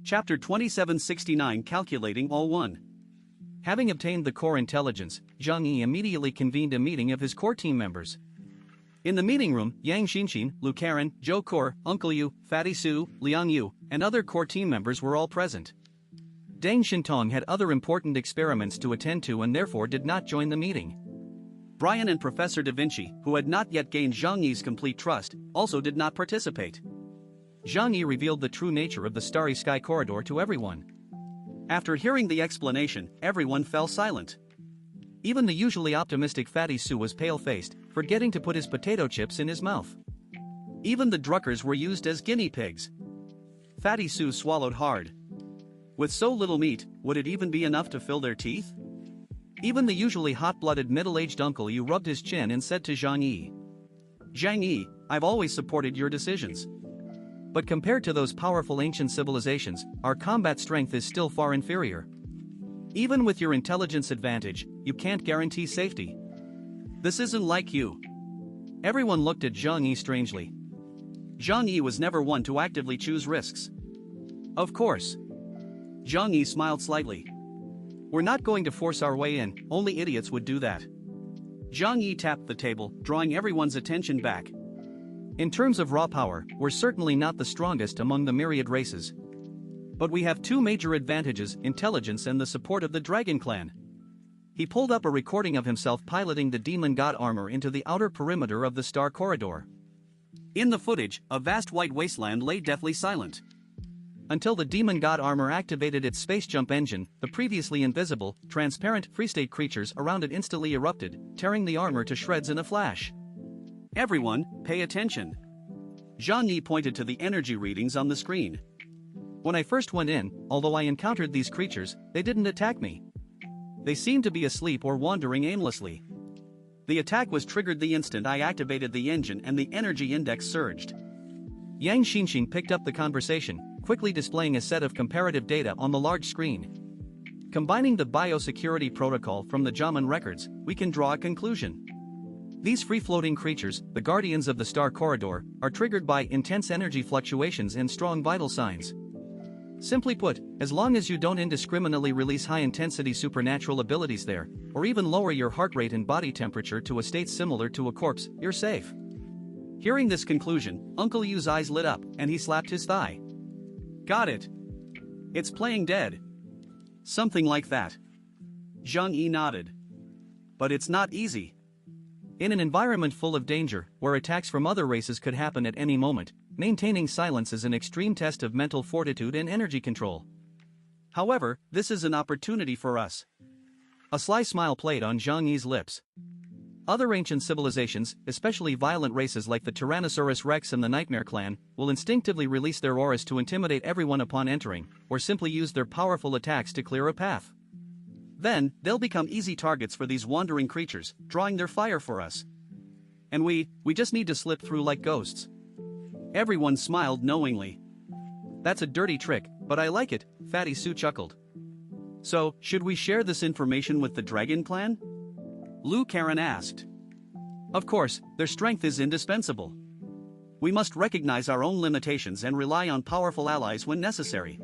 Chapter 2769 Calculating All 1. Having obtained the core intelligence, Zhang Yi immediately convened a meeting of his core team members. In the meeting room, Yang Xinxin, Lu Karen, Zhou Kor, Uncle Yu, Fatty Su, Liang Yu, and other core team members were all present. Deng Shintong had other important experiments to attend to and therefore did not join the meeting. Brian and Professor Da Vinci, who had not yet gained Zhang Yi's complete trust, also did not participate. Zhang Yi revealed the true nature of the Starry Sky Corridor to everyone. After hearing the explanation, everyone fell silent. Even the usually optimistic Fatty Su was pale-faced, forgetting to put his potato chips in his mouth. Even the druckers were used as guinea pigs. Fatty Su swallowed hard. With so little meat, would it even be enough to fill their teeth? Even the usually hot-blooded middle-aged Uncle Yu rubbed his chin and said to Zhang Yi, "Zhang Yi, I've always supported your decisions. But compared to those powerful ancient civilizations, our combat strength is still far inferior. Even with your intelligence advantage, you can't guarantee safety. This isn't like you." Everyone looked at Zhang Yi strangely. Zhang Yi was never one to actively choose risks. Of course. Zhang Yi smiled slightly. "We're not going to force our way in, only idiots would do that." Zhang Yi tapped the table, drawing everyone's attention back. "In terms of raw power, we're certainly not the strongest among the myriad races. But we have two major advantages: intelligence and the support of the Dragon Clan." He pulled up a recording of himself piloting the demon god armor into the outer perimeter of the Star Corridor. In the footage, a vast white wasteland lay deathly silent. Until the demon god armor activated its space jump engine, the previously invisible, transparent, free-state creatures around it instantly erupted, tearing the armor to shreds in a flash. "Everyone, pay attention." Zhang Yi pointed to the energy readings on the screen. "When I first went in, although I encountered these creatures, they didn't attack me. They seemed to be asleep or wandering aimlessly. The attack was triggered the instant I activated the engine and the energy index surged." Yang Xinxin picked up the conversation, quickly displaying a set of comparative data on the large screen. Combining the biosecurity protocol from the Jaman records, we can draw a conclusion. These free-floating creatures, the guardians of the Star Corridor, are triggered by intense energy fluctuations and strong vital signs. Simply put, as long as you don't indiscriminately release high-intensity supernatural abilities there, or even lower your heart rate and body temperature to a state similar to a corpse, you're safe. Hearing this conclusion, Uncle Yu's eyes lit up, and he slapped his thigh. "Got it. It's playing dead." "Something like that." Zhang Yi nodded. "But it's not easy. In an environment full of danger, where attacks from other races could happen at any moment, maintaining silence is an extreme test of mental fortitude and energy control. However, this is an opportunity for us." A sly smile played on Zhang Yi's lips. Other ancient civilizations, especially violent races like the Tyrannosaurus Rex and the Nightmare Clan, will instinctively release their auras to intimidate everyone upon entering, or simply use their powerful attacks to clear a path. Then, they'll become easy targets for these wandering creatures, drawing their fire for us. And we just need to slip through like ghosts. Everyone smiled knowingly. "That's a dirty trick, but I like it," Fatty Su chuckled. "So, should we share this information with the Dragon Clan?" Lu Karen asked. "Of course, their strength is indispensable. We must recognize our own limitations and rely on powerful allies when necessary."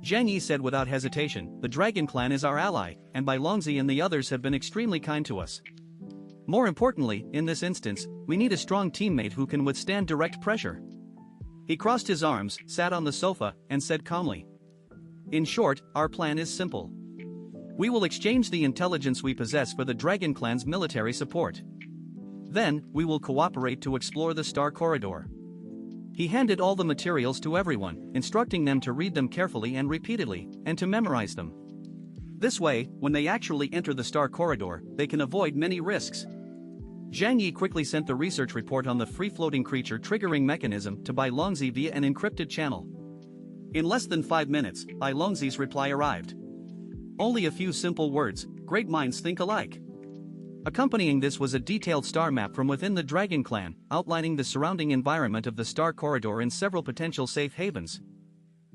Zhang Yi said without hesitation, "The Dragon Clan is our ally, and Bai Longzi and the others have been extremely kind to us. More importantly, in this instance, we need a strong teammate who can withstand direct pressure." He crossed his arms, sat on the sofa, and said calmly, "In short, our plan is simple. We will exchange the intelligence we possess for the Dragon Clan's military support. Then, we will cooperate to explore the Star Corridor." He handed all the materials to everyone, instructing them to read them carefully and repeatedly, and to memorize them. This way, when they actually enter the Star Corridor, they can avoid many risks. Zhang Yi quickly sent the research report on the free-floating creature triggering mechanism to Bai Longzi via an encrypted channel. In less than 5 minutes, Bai Longzi's reply arrived. Only a few simple words: "Great minds think alike." Accompanying this was a detailed star map from within the Dragon Clan, outlining the surrounding environment of the Star Corridor and several potential safe havens.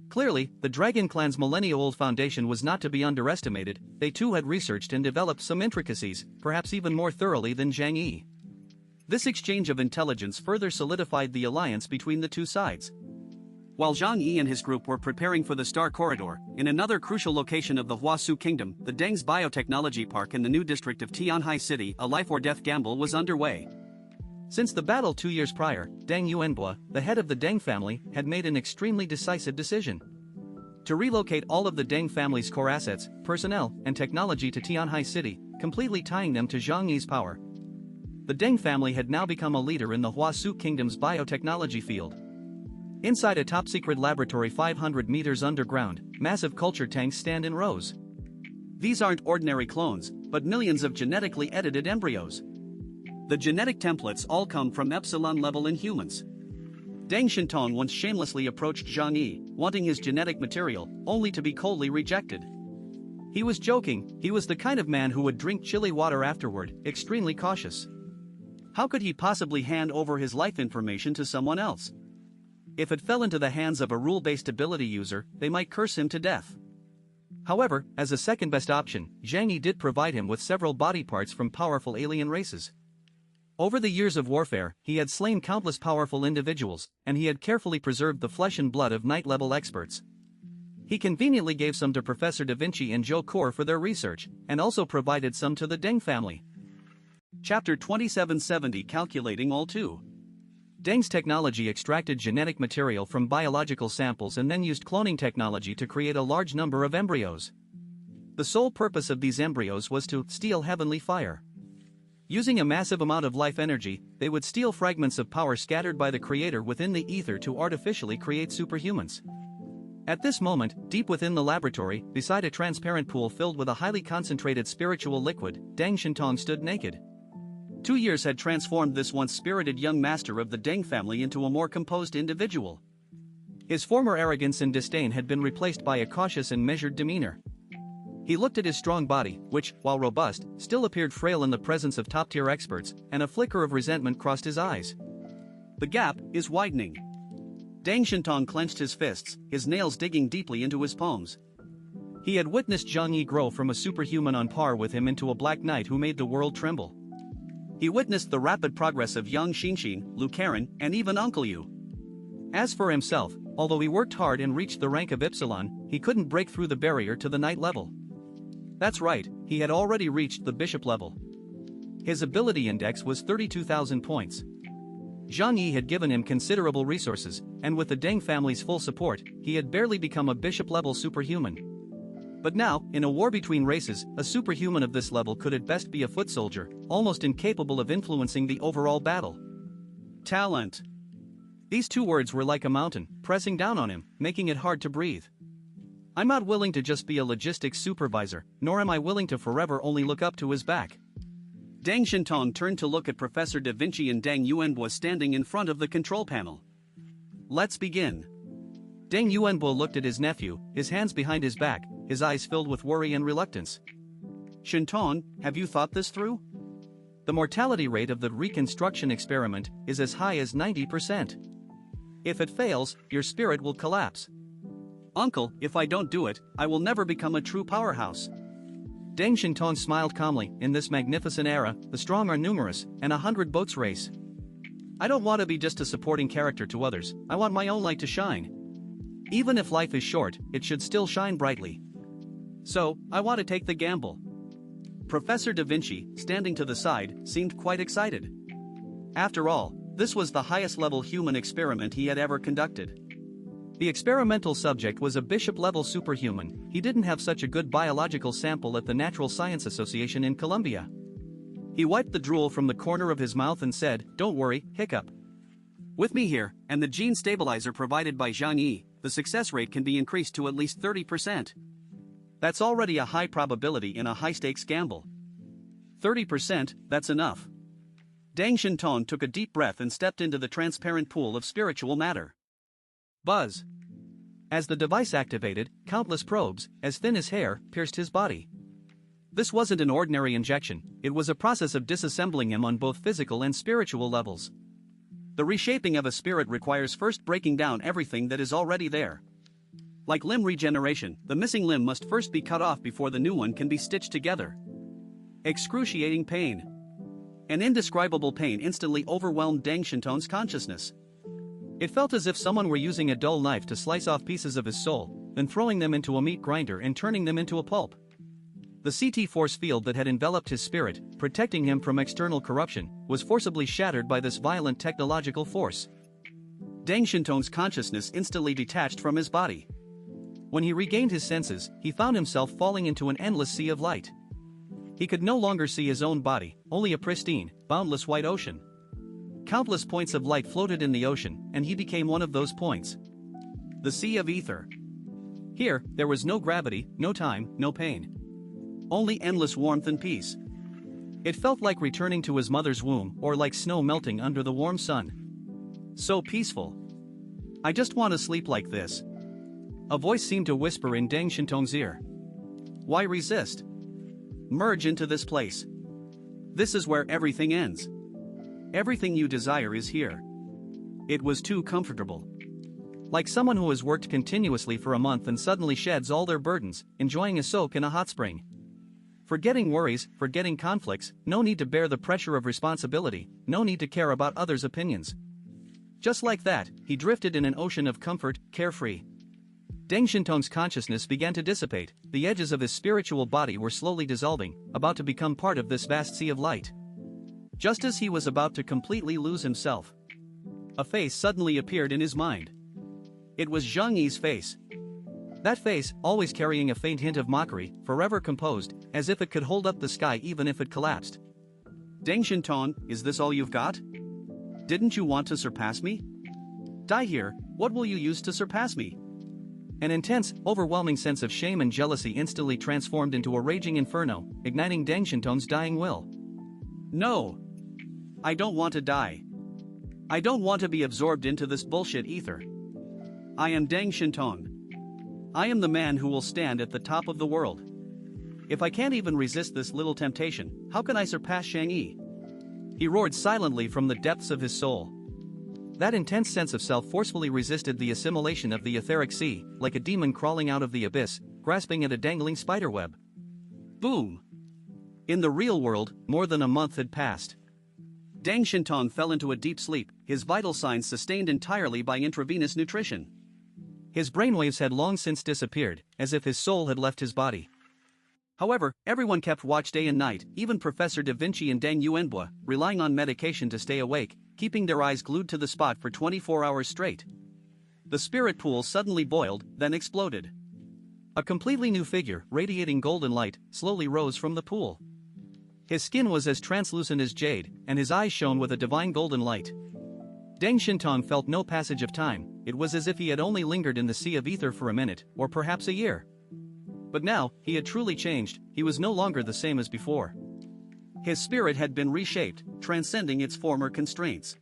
Clearly, the Dragon Clan's millennia-old foundation was not to be underestimated. They too had researched and developed some intricacies, perhaps even more thoroughly than Zhang Yi. This exchange of intelligence further solidified the alliance between the two sides. While Zhang Yi and his group were preparing for the Star Corridor, in another crucial location of the Huasu Kingdom, the Deng's Biotechnology Park in the new district of Tianhai City, a life-or-death gamble was underway. Since the battle 2 years prior, Deng Yuanbo, the head of the Deng family, had made an extremely decisive decision to relocate all of the Deng family's core assets, personnel, and technology to Tianhai City, completely tying them to Zhang Yi's power. The Deng family had now become a leader in the Huasu Kingdom's biotechnology field. Inside a top-secret laboratory 500 meters underground, massive culture tanks stand in rows. These aren't ordinary clones, but millions of genetically edited embryos. The genetic templates all come from epsilon-level inhumans. Deng Shintong once shamelessly approached Zhang Yi, wanting his genetic material, only to be coldly rejected. He was joking, he was the kind of man who would drink chilly water afterward, extremely cautious. How could he possibly hand over his life information to someone else? If it fell into the hands of a rule-based ability user, they might curse him to death. However, as a second-best option, Zhang Yi did provide him with several body parts from powerful alien races. Over the years of warfare, he had slain countless powerful individuals, and he had carefully preserved the flesh and blood of knight-level experts. He conveniently gave some to Professor Da Vinci and Zhou Core for their research, and also provided some to the Deng family. Chapter 2770 Calculating All 2. Deng's technology extracted genetic material from biological samples and then used cloning technology to create a large number of embryos. The sole purpose of these embryos was to steal heavenly fire. Using a massive amount of life energy, they would steal fragments of power scattered by the Creator within the ether to artificially create superhumans. At this moment, deep within the laboratory, beside a transparent pool filled with a highly concentrated spiritual liquid, Deng Shintong stood naked. 2 years had transformed this once spirited young master of the Deng family into a more composed individual. His former arrogance and disdain had been replaced by a cautious and measured demeanor. He looked at his strong body, which, while robust, still appeared frail in the presence of top-tier experts, and a flicker of resentment crossed his eyes. The gap is widening. Deng Shintong clenched his fists, his nails digging deeply into his palms. He had witnessed Zhang Yi grow from a superhuman on par with him into a black knight who made the world tremble. He witnessed the rapid progress of young Xinxin, Lu Karen, and even Uncle Yu. As for himself, although he worked hard and reached the rank of Epsilon, he couldn't break through the barrier to the knight level. That's right, he had already reached the bishop level. His ability index was 32,000 points. Zhang Yi had given him considerable resources, and with the Deng family's full support, he had barely become a bishop-level superhuman. But now, in a war between races, a superhuman of this level could at best be a foot soldier, almost incapable of influencing the overall battle. Talent. These two words were like a mountain, pressing down on him, making it hard to breathe. I'm not willing to just be a logistics supervisor, nor am I willing to forever only look up to his back. Deng Shintong turned to look at Professor Da Vinci and Deng Yuanbo standing in front of the control panel. Let's begin. Deng Yuanbo looked at his nephew, his hands behind his back, his eyes filled with worry and reluctance. Shintong, have you thought this through? The mortality rate of the reconstruction experiment is as high as 90%. If it fails, your spirit will collapse. Uncle, if I don't do it, I will never become a true powerhouse. Deng Shintong smiled calmly. In this magnificent era, the strong are numerous, and 100 boats race. I don't want to be just a supporting character to others, I want my own light to shine. Even if life is short, it should still shine brightly. So, I want to take the gamble. Professor Da Vinci, standing to the side, seemed quite excited. After all, this was the highest-level human experiment he had ever conducted. The experimental subject was a bishop-level superhuman. He didn't have such a good biological sample at the Natural Science Association in Columbia. He wiped the drool from the corner of his mouth and said, "Don't worry, hiccup. With me here, and the gene stabilizer provided by Zhang Yi, the success rate can be increased to at least 30%. That's already a high probability in a high-stakes gamble. 30%, that's enough." Deng Shintong took a deep breath and stepped into the transparent pool of spiritual matter. Buzz. As the device activated, countless probes, as thin as hair, pierced his body. This wasn't an ordinary injection, it was a process of disassembling him on both physical and spiritual levels. The reshaping of a spirit requires first breaking down everything that is already there. Like limb regeneration, the missing limb must first be cut off before the new one can be stitched together. Excruciating pain. An indescribable pain instantly overwhelmed Deng Shintong's consciousness. It felt as if someone were using a dull knife to slice off pieces of his soul, then throwing them into a meat grinder and turning them into a pulp. The CT force field that had enveloped his spirit, protecting him from external corruption, was forcibly shattered by this violent technological force. Deng Shintong's consciousness instantly detached from his body. When he regained his senses, he found himself falling into an endless sea of light. He could no longer see his own body, only a pristine, boundless white ocean. Countless points of light floated in the ocean, and he became one of those points. The Sea of Ether. Here, there was no gravity, no time, no pain. Only endless warmth and peace. It felt like returning to his mother's womb or like snow melting under the warm sun. So peaceful. I just want to sleep like this. A voice seemed to whisper in Deng Shintong's ear. Why resist? Merge into this place. This is where everything ends. Everything you desire is here. It was too comfortable. Like someone who has worked continuously for a month and suddenly sheds all their burdens, enjoying a soak in a hot spring. Forgetting worries, forgetting conflicts, no need to bear the pressure of responsibility, no need to care about others' opinions. Just like that, he drifted in an ocean of comfort, carefree. Deng Shintong's consciousness began to dissipate, the edges of his spiritual body were slowly dissolving, about to become part of this vast sea of light. Just as he was about to completely lose himself, a face suddenly appeared in his mind. It was Zhang Yi's face. That face, always carrying a faint hint of mockery, forever composed, as if it could hold up the sky even if it collapsed. Deng Shintong, is this all you've got? Didn't you want to surpass me? Die here, what will you use to surpass me? An intense, overwhelming sense of shame and jealousy instantly transformed into a raging inferno, igniting Deng Shintong's dying will. No. I don't want to die. I don't want to be absorbed into this bullshit ether. I am Deng Shintong. I am the man who will stand at the top of the world. If I can't even resist this little temptation, how can I surpass Zhang Yi? He roared silently from the depths of his soul. That intense sense of self forcefully resisted the assimilation of the etheric sea, like a demon crawling out of the abyss, grasping at a dangling spiderweb. Boom! In the real world, more than a month had passed. Deng Shintong fell into a deep sleep, his vital signs sustained entirely by intravenous nutrition. His brainwaves had long since disappeared, as if his soul had left his body. However, everyone kept watch day and night, even Professor Da Vinci and Deng Yuanbua, relying on medication to stay awake, keeping their eyes glued to the spot for 24 hours straight. The spirit pool suddenly boiled, then exploded. A completely new figure, radiating golden light, slowly rose from the pool. His skin was as translucent as jade, and his eyes shone with a divine golden light. Deng Shintong felt no passage of time, it was as if he had only lingered in the sea of ether for a minute, or perhaps a year. But now, he had truly changed, he was no longer the same as before. His spirit had been reshaped, transcending its former constraints.